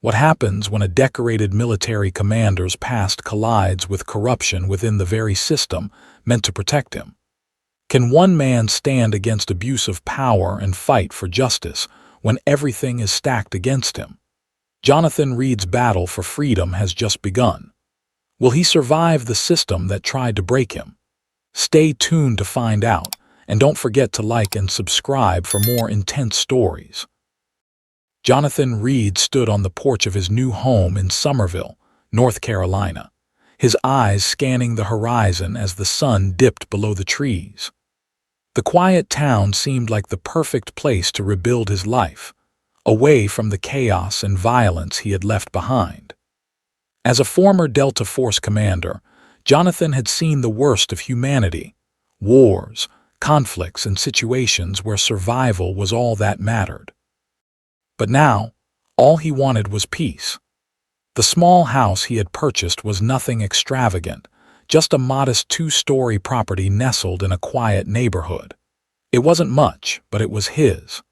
What happens when a decorated military commander's past collides with corruption within the very system meant to protect him? Can one man stand against abuse of power and fight for justice when everything is stacked against him? Jonathan Reed's battle for freedom has just begun. Will he survive the system that tried to break him? Stay tuned to find out, and don't forget to like and subscribe for more intense stories. Jonathan Reed stood on the porch of his new home in Summerville, North Carolina, his eyes scanning the horizon as the sun dipped below the trees. The quiet town seemed like the perfect place to rebuild his life, away from the chaos and violence he had left behind. As a former Delta Force commander, Jonathan had seen the worst of humanity: wars, conflicts, and situations where survival was all that mattered. But now, all he wanted was peace. The small house he had purchased was nothing extravagant, just a modest two-story property nestled in a quiet neighborhood. It wasn't much, but it was his.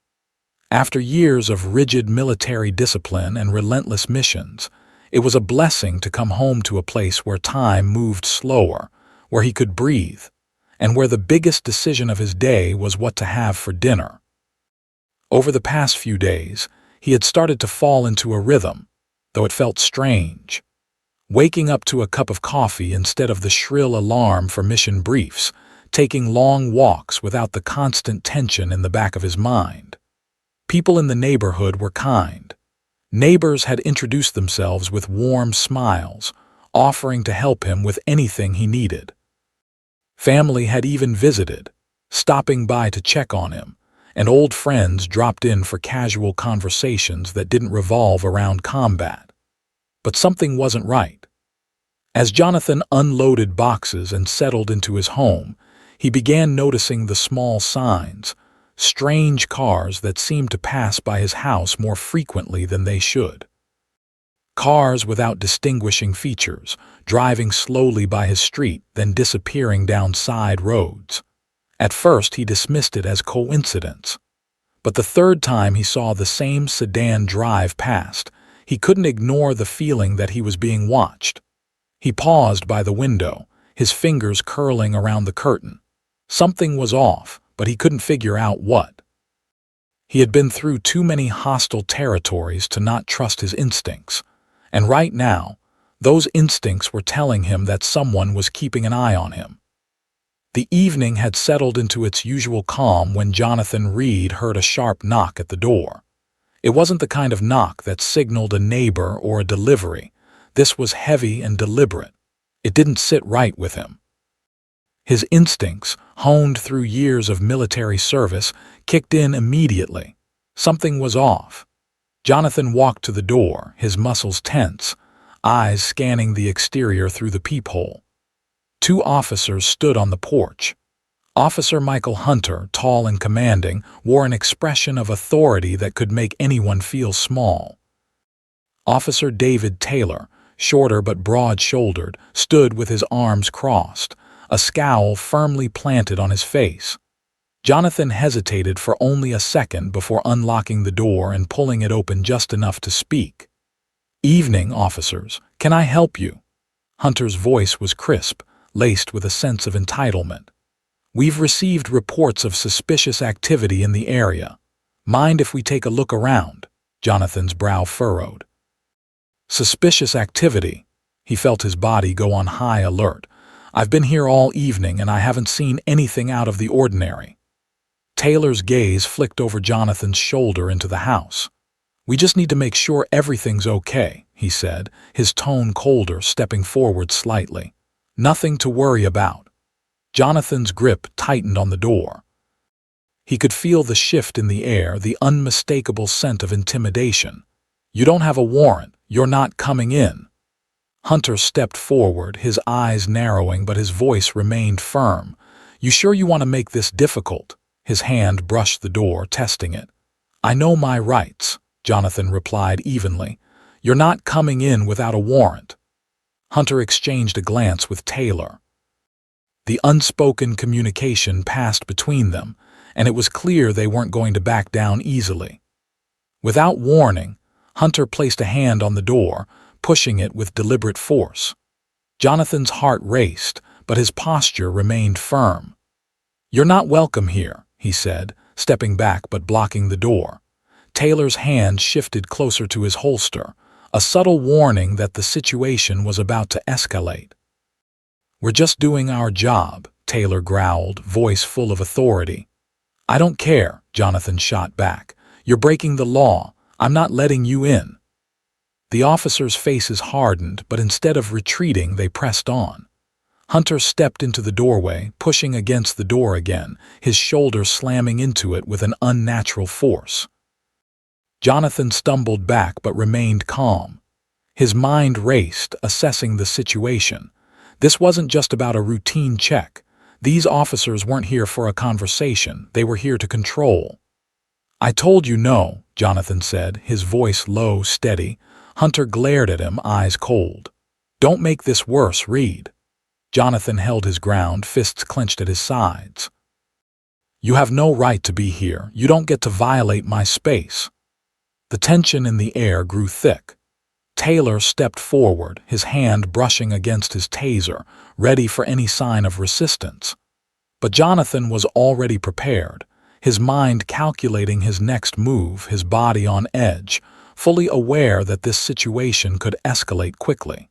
After years of rigid military discipline and relentless missions, it was a blessing to come home to a place where time moved slower, where he could breathe, and where the biggest decision of his day was what to have for dinner. Over the past few days, he had started to fall into a rhythm, though it felt strange. Waking up to a cup of coffee instead of the shrill alarm for mission briefs, taking long walks without the constant tension in the back of his mind. People in the neighborhood were kind. Neighbors had introduced themselves with warm smiles, offering to help him with anything he needed. Family had even visited, stopping by to check on him, and old friends dropped in for casual conversations that didn't revolve around combat. But something wasn't right. As Jonathan unloaded boxes and settled into his home, he began noticing the small signs, strange cars that seemed to pass by his house more frequently than they should. Cars without distinguishing features, driving slowly by his street, then disappearing down side roads. At first, he dismissed it as coincidence. But the third time he saw the same sedan drive past, he couldn't ignore the feeling that he was being watched. He paused by the window, his fingers curling around the curtain. Something was off, but he couldn't figure out what. He had been through too many hostile territories to not trust his instincts, and right now, those instincts were telling him that someone was keeping an eye on him. The evening had settled into its usual calm when Jonathan Reed heard a sharp knock at the door. It wasn't the kind of knock that signaled a neighbor or a delivery. This was heavy and deliberate. It didn't sit right with him. His instincts, honed through years of military service, kicked in immediately. Something was off. Jonathan walked to the door, his muscles tense, eyes scanning the exterior through the peephole. Two officers stood on the porch. Officer Michael Hunter, tall and commanding, wore an expression of authority that could make anyone feel small. Officer David Taylor, shorter but broad-shouldered, stood with his arms crossed, a scowl firmly planted on his face. Jonathan hesitated for only a second before unlocking the door and pulling it open just enough to speak. "Evening, officers. Can I help you?" Hunter's voice was crisp, laced with a sense of entitlement. "We've received reports of suspicious activity in the area. Mind if we take a look around?" Jonathan's brow furrowed. Suspicious activity. He felt his body go on high alert. "I've been here all evening and I haven't seen anything out of the ordinary." Taylor's gaze flicked over Jonathan's shoulder into the house. "We just need to make sure everything's okay," he said, his tone colder, stepping forward slightly. "Nothing to worry about." Jonathan's grip tightened on the door. He could feel the shift in the air, the unmistakable scent of intimidation. "You don't have a warrant. You're not coming in." Hunter stepped forward, his eyes narrowing, but his voice remained firm. "You sure you want to make this difficult?" His hand brushed the door, testing it. "I know my rights," Jonathan replied evenly. "You're not coming in without a warrant." Hunter exchanged a glance with Taylor. The unspoken communication passed between them, and it was clear they weren't going to back down easily. Without warning, Hunter placed a hand on the door, pushing it with deliberate force. Jonathan's heart raced, but his posture remained firm. "You're not welcome here," he said, stepping back but blocking the door. Taylor's hand shifted closer to his holster, a subtle warning that the situation was about to escalate. "We're just doing our job," Taylor growled, voice full of authority. "I don't care," Jonathan shot back. "You're breaking the law. I'm not letting you in." The officers' faces hardened, but instead of retreating, they pressed on. Hunter stepped into the doorway, pushing against the door again, his shoulder slamming into it with an unnatural force. Jonathan stumbled back but remained calm. His mind raced, assessing the situation. This wasn't just about a routine check. These officers weren't here for a conversation, they were here to control. "I told you no," Jonathan said, his voice low, steady. Hunter glared at him, eyes cold. "Don't make this worse, Reed." Jonathan held his ground, fists clenched at his sides. "You have no right to be here. You don't get to violate my space." The tension in the air grew thick. Taylor stepped forward, his hand brushing against his taser, ready for any sign of resistance. But Jonathan was already prepared, his mind calculating his next move, his body on edge, fully aware that this situation could escalate quickly.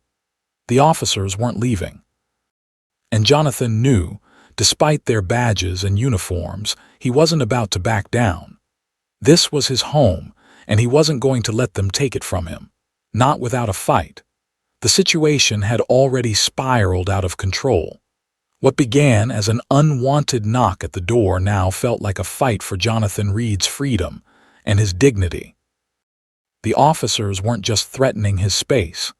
The officers weren't leaving. And Jonathan knew, despite their badges and uniforms, he wasn't about to back down. This was his home, and he wasn't going to let them take it from him. Not without a fight. The situation had already spiraled out of control. What began as an unwanted knock at the door now felt like a fight for Jonathan Reed's freedom and his dignity. The officers weren't just threatening his space.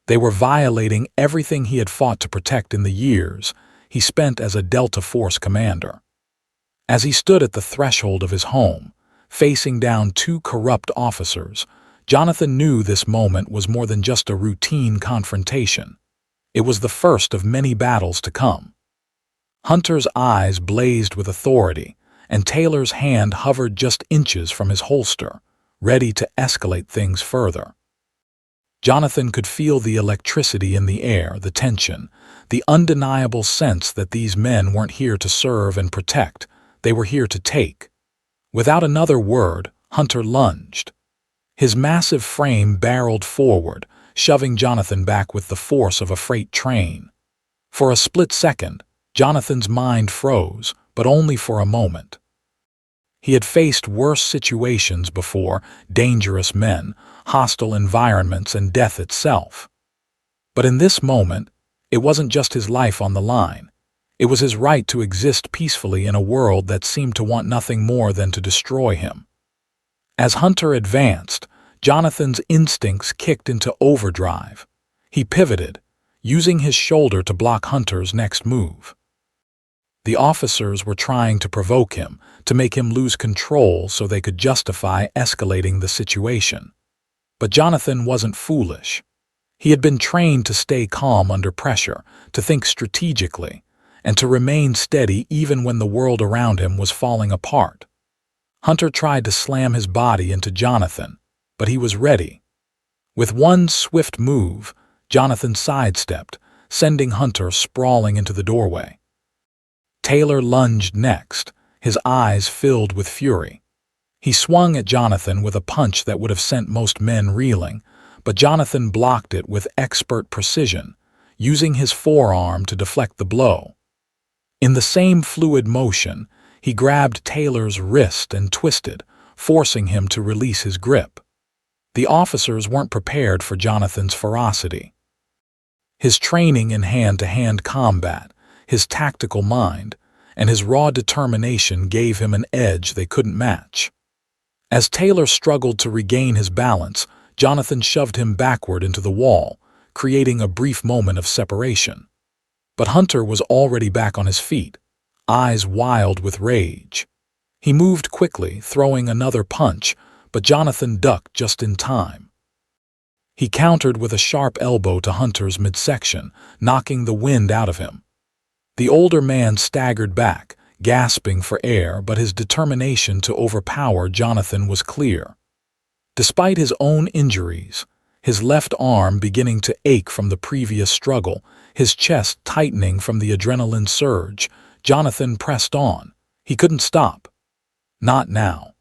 They were violating everything he had fought to protect in the years he spent as a Delta Force commander. As he stood at the threshold of his home, facing down two corrupt officers, Jonathan knew this moment was more than just a routine confrontation. It was the first of many battles to come. Hunter's eyes blazed with authority, and Taylor's hand hovered just inches from his holster, ready to escalate things further. Jonathan could feel the electricity in the air, the tension, the undeniable sense that these men weren't here to serve and protect, they were here to take. Without another word, Hunter lunged. His massive frame barreled forward, shoving Jonathan back with the force of a freight train. For a split second, Jonathan's mind froze, but only for a moment. He had faced worse situations before, dangerous men, hostile environments, and death itself. But in this moment, it wasn't just his life on the line. It was his right to exist peacefully in a world that seemed to want nothing more than to destroy him. As Hunter advanced, Jonathan's instincts kicked into overdrive. He pivoted, using his shoulder to block Hunter's next move. The officers were trying to provoke him, to make him lose control so they could justify escalating the situation. But Jonathan wasn't foolish. He had been trained to stay calm under pressure, to think strategically, and to remain steady even when the world around him was falling apart. Hunter tried to slam his body into Jonathan, but he was ready. With one swift move, Jonathan sidestepped, sending Hunter sprawling into the doorway. Taylor lunged next, his eyes filled with fury. He swung at Jonathan with a punch that would have sent most men reeling, but Jonathan blocked it with expert precision, using his forearm to deflect the blow. In the same fluid motion, he grabbed Taylor's wrist and twisted, forcing him to release his grip. The officers weren't prepared for Jonathan's ferocity. His training in hand-to-hand combat, his tactical mind, and his raw determination gave him an edge they couldn't match. As Taylor struggled to regain his balance, Jonathan shoved him backward into the wall, creating a brief moment of separation. But Hunter was already back on his feet, eyes wild with rage. He moved quickly, throwing another punch, but Jonathan ducked just in time. He countered with a sharp elbow to Hunter's midsection, knocking the wind out of him. The older man staggered back, gasping for air, but his determination to overpower Jonathan was clear. Despite his own injuries, his left arm beginning to ache from the previous struggle, his chest tightening from the adrenaline surge, Jonathan pressed on. He couldn't stop. Not now.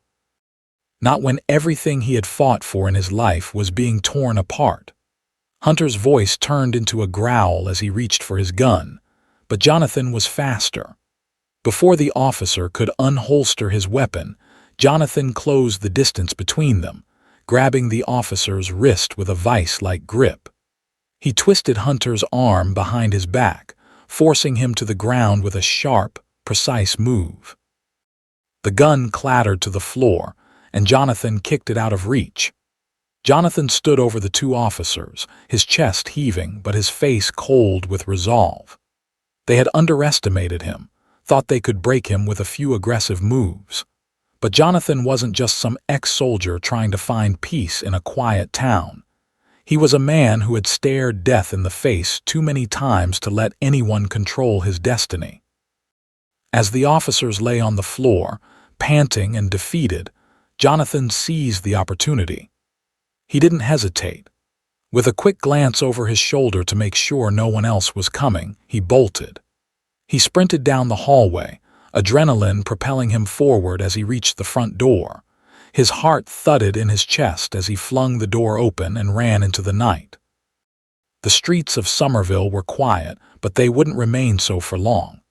Not when everything he had fought for in his life was being torn apart. Hunter's voice turned into a growl as he reached for his gun, but Jonathan was faster. Before the officer could unholster his weapon, Jonathan closed the distance between them, grabbing the officer's wrist with a vice-like grip. He twisted Hunter's arm behind his back, forcing him to the ground with a sharp, precise move. The gun clattered to the floor, and Jonathan kicked it out of reach. Jonathan stood over the two officers, his chest heaving but his face cold with resolve. They had underestimated him, thought they could break him with a few aggressive moves. But Jonathan wasn't just some ex-soldier trying to find peace in a quiet town. He was a man who had stared death in the face too many times to let anyone control his destiny. As the officers lay on the floor, panting and defeated, Jonathan seized the opportunity. He didn't hesitate. With a quick glance over his shoulder to make sure no one else was coming, he bolted. He sprinted down the hallway, adrenaline propelling him forward as he reached the front door. His heart thudded in his chest as he flung the door open and ran into the night. The streets of Somerville were quiet, but they wouldn't remain so for long.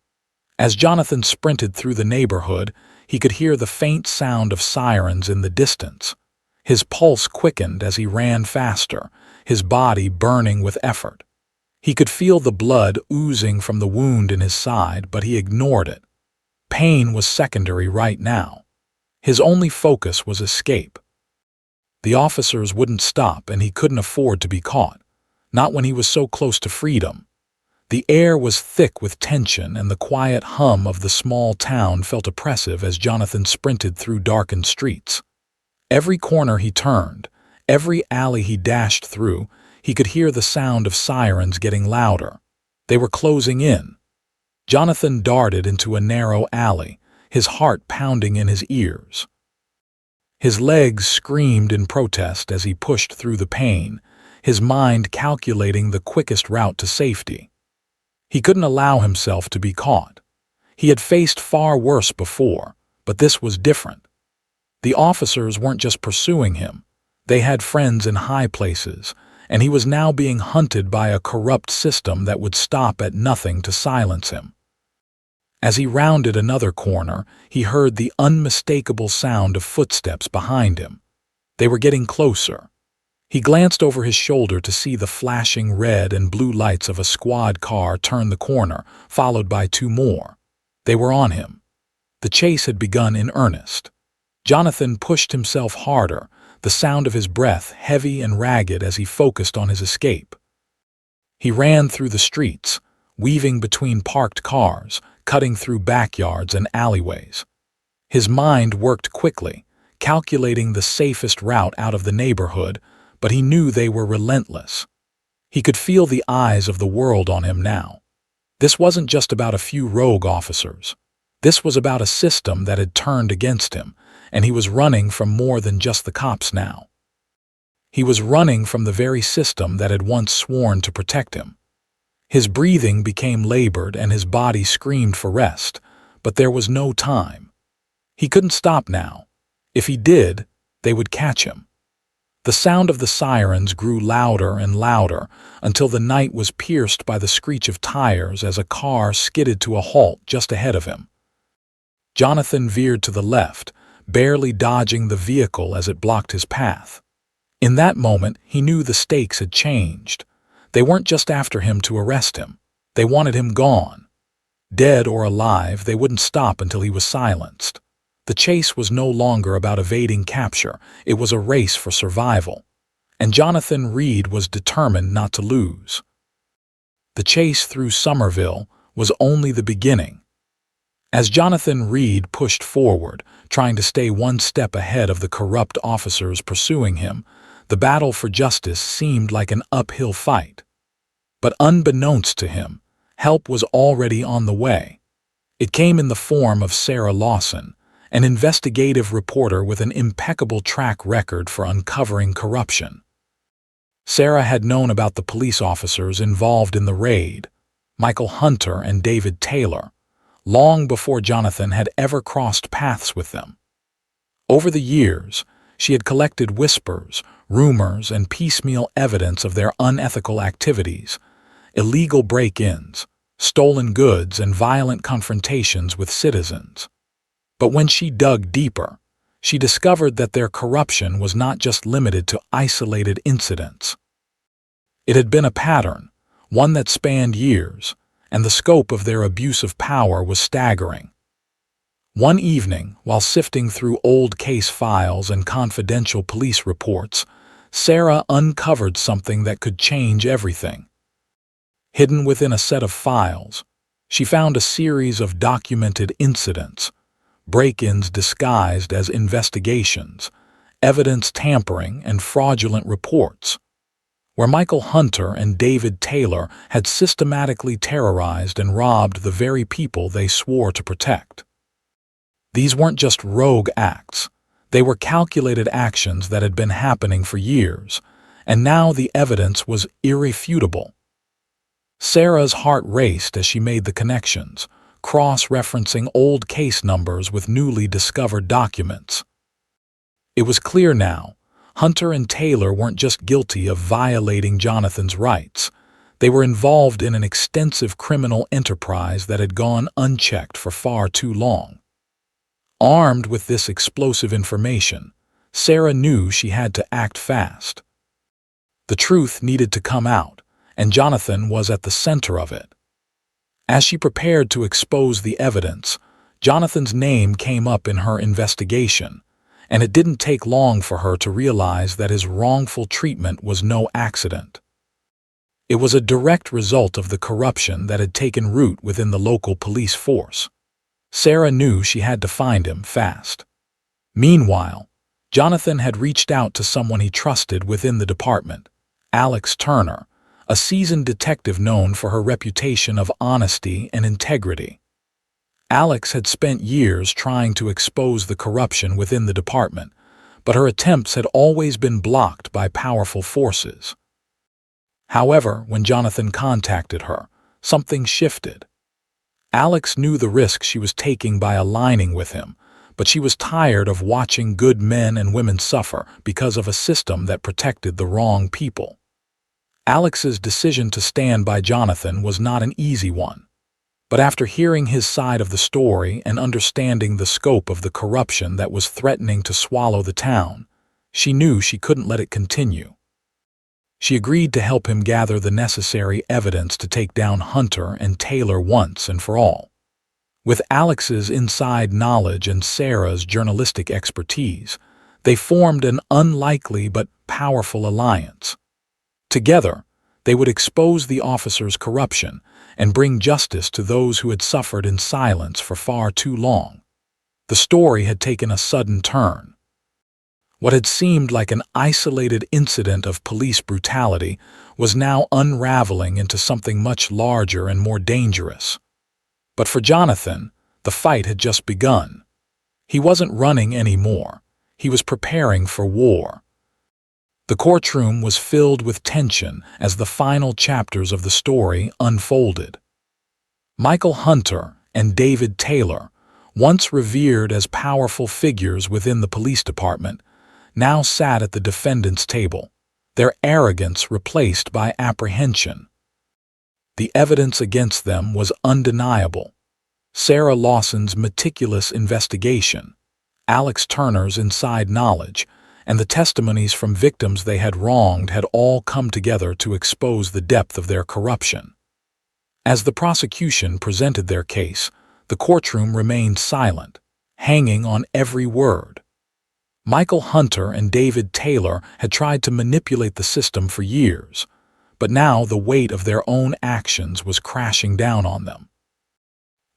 As Jonathan sprinted through the neighborhood, he could hear the faint sound of sirens in the distance. His pulse quickened as he ran faster, his body burning with effort. He could feel the blood oozing from the wound in his side, but he ignored it. Pain was secondary right now. His only focus was escape. The officers wouldn't stop, and he couldn't afford to be caught, not when he was so close to freedom. The air was thick with tension, and the quiet hum of the small town felt oppressive as Jonathan sprinted through darkened streets. Every corner he turned, every alley he dashed through, he could hear the sound of sirens getting louder. They were closing in. Jonathan darted into a narrow alley, his heart pounding in his ears. His legs screamed in protest as he pushed through the pain, his mind calculating the quickest route to safety. He couldn't allow himself to be caught. He had faced far worse before, but this was different. The officers weren't just pursuing him. They had friends in high places, and he was now being hunted by a corrupt system that would stop at nothing to silence him. As he rounded another corner, he heard the unmistakable sound of footsteps behind him. They were getting closer. He glanced over his shoulder to see the flashing red and blue lights of a squad car turn the corner, followed by two more. They were on him. The chase had begun in earnest. Jonathan pushed himself harder, the sound of his breath heavy and ragged as he focused on his escape. He ran through the streets, weaving between parked cars, cutting through backyards and alleyways. His mind worked quickly, calculating the safest route out of the neighborhood, but he knew they were relentless. He could feel the eyes of the world on him now. This wasn't just about a few rogue officers. This was about a system that had turned against him, and he was running from more than just the cops now. He was running from the very system that had once sworn to protect him. His breathing became labored and his body screamed for rest, but there was no time. He couldn't stop now. If he did, they would catch him. The sound of the sirens grew louder and louder until the night was pierced by the screech of tires as a car skidded to a halt just ahead of him. Jonathan veered to the left, barely dodging the vehicle as it blocked his path. In that moment, he knew the stakes had changed. They weren't just after him to arrest him. They wanted him gone. Dead or alive, they wouldn't stop until he was silenced. The chase was no longer about evading capture. It was a race for survival. And Jonathan Reed was determined not to lose. The chase through Somerville was only the beginning. As Jonathan Reed pushed forward, trying to stay one step ahead of the corrupt officers pursuing him, the battle for justice seemed like an uphill fight. But unbeknownst to him, help was already on the way. It came in the form of Sarah Lawson, an investigative reporter with an impeccable track record for uncovering corruption. Sarah had known about the police officers involved in the raid, Michael Hunter and David Taylor, long before Jonathan had ever crossed paths with them. Over the years, she had collected whispers, rumors, and piecemeal evidence of their unethical activities, illegal break-ins, stolen goods, and violent confrontations with citizens. But when she dug deeper, she discovered that their corruption was not just limited to isolated incidents. It had been a pattern, one that spanned years, and the scope of their abuse of power was staggering. One evening, while sifting through old case files and confidential police reports, Sarah uncovered something that could change everything. Hidden within a set of files, she found a series of documented incidents, break-ins disguised as investigations, evidence tampering, and fraudulent reports, where Michael Hunter and David Taylor had systematically terrorized and robbed the very people they swore to protect. These weren't just rogue acts. They were calculated actions that had been happening for years, and now the evidence was irrefutable. Sarah's heart raced as she made the connections, cross-referencing old case numbers with newly discovered documents. It was clear now, Hunter and Taylor weren't just guilty of violating Jonathan's rights. They were involved in an extensive criminal enterprise that had gone unchecked for far too long. Armed with this explosive information, Sarah knew she had to act fast. The truth needed to come out, and Jonathan was at the center of it. As she prepared to expose the evidence, Jonathan's name came up in her investigation, and it didn't take long for her to realize that his wrongful treatment was no accident. It was a direct result of the corruption that had taken root within the local police force. Sarah knew she had to find him fast. Meanwhile, Jonathan had reached out to someone he trusted within the department, Alex Turner, a seasoned detective known for her reputation of honesty and integrity. Alex had spent years trying to expose the corruption within the department, but her attempts had always been blocked by powerful forces. However, when Jonathan contacted her, something shifted. Alex knew the risk she was taking by aligning with him, but she was tired of watching good men and women suffer because of a system that protected the wrong people. Alex's decision to stand by Jonathan was not an easy one. But after hearing his side of the story and understanding the scope of the corruption that was threatening to swallow the town, she knew she couldn't let it continue. She agreed to help him gather the necessary evidence to take down Hunter and Taylor once and for all. With Alex's inside knowledge and Sarah's journalistic expertise, they formed an unlikely but powerful alliance. Together, they would expose the officers' corruption and bring justice to those who had suffered in silence for far too long. The story had taken a sudden turn. What had seemed like an isolated incident of police brutality was now unraveling into something much larger and more dangerous. But for Jonathan, the fight had just begun. He wasn't running anymore. He was preparing for war. The courtroom was filled with tension as the final chapters of the story unfolded. Michael Hunter and David Taylor, once revered as powerful figures within the police department, now sat at the defendant's table, their arrogance replaced by apprehension. The evidence against them was undeniable. Sarah Lawson's meticulous investigation, Alex Turner's inside knowledge, and the testimonies from victims they had wronged had all come together to expose the depth of their corruption. As the prosecution presented their case, the courtroom remained silent, hanging on every word. Michael Hunter and David Taylor had tried to manipulate the system for years, but now the weight of their own actions was crashing down on them.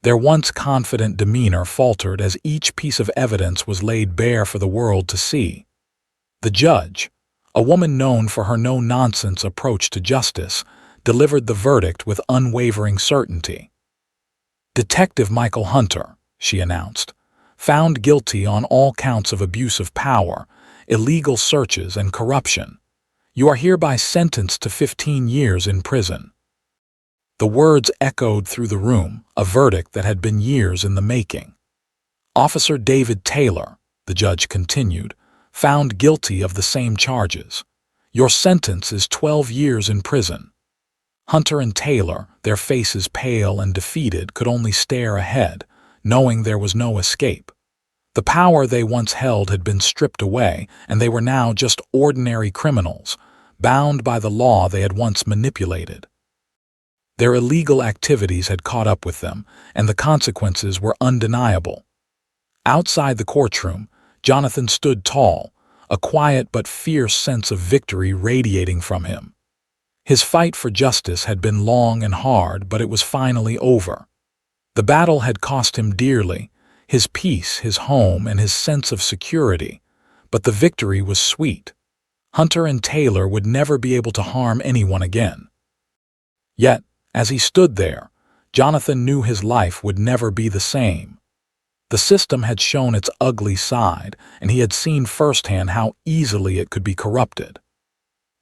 Their once confident demeanor faltered as each piece of evidence was laid bare for the world to see. The judge, a woman known for her no-nonsense approach to justice, delivered the verdict with unwavering certainty. "Detective Michael Hunter," she announced, found guilty on all counts of abuse of power, illegal searches, and corruption. You are hereby sentenced to 15 years in prison." The words echoed through the room, a verdict that had been years in the making. Officer David Taylor, the judge continued, found guilty of the same charges. Your sentence is 12 years in prison. Hunter and Taylor, their faces pale and defeated, could only stare ahead, knowing there was no escape. The power they once held had been stripped away, and they were now just ordinary criminals, bound by the law they had once manipulated. Their illegal activities had caught up with them, and the consequences were undeniable. Outside the courtroom, Jonathan stood tall, a quiet but fierce sense of victory radiating from him. His fight for justice had been long and hard, but it was finally over. The battle had cost him dearly, his peace, his home, and his sense of security, but the victory was sweet. Hunter and Taylor would never be able to harm anyone again. Yet, as he stood there, Jonathan knew his life would never be the same. The system had shown its ugly side, and he had seen firsthand how easily it could be corrupted.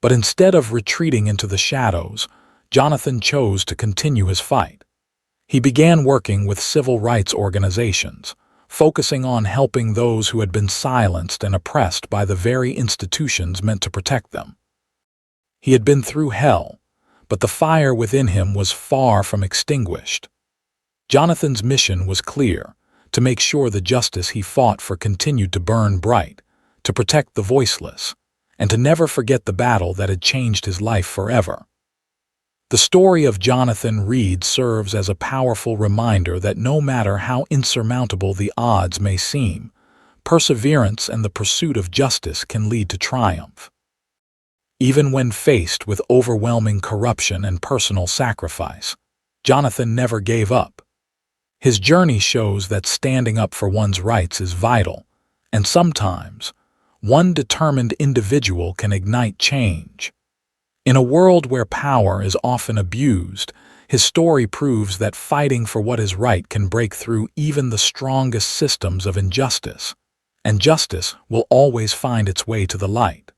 But instead of retreating into the shadows, Jonathan chose to continue his fight. He began working with civil rights organizations, focusing on helping those who had been silenced and oppressed by the very institutions meant to protect them. He had been through hell, but the fire within him was far from extinguished. Jonathan's mission was clear: to make sure the justice he fought for continued to burn bright, to protect the voiceless, and to never forget the battle that had changed his life forever. The story of Jonathan Reed serves as a powerful reminder that no matter how insurmountable the odds may seem, perseverance and the pursuit of justice can lead to triumph. Even when faced with overwhelming corruption and personal sacrifice, Jonathan never gave up. His journey shows that standing up for one's rights is vital, and sometimes, one determined individual can ignite change. In a world where power is often abused, his story proves that fighting for what is right can break through even the strongest systems of injustice, and justice will always find its way to the light.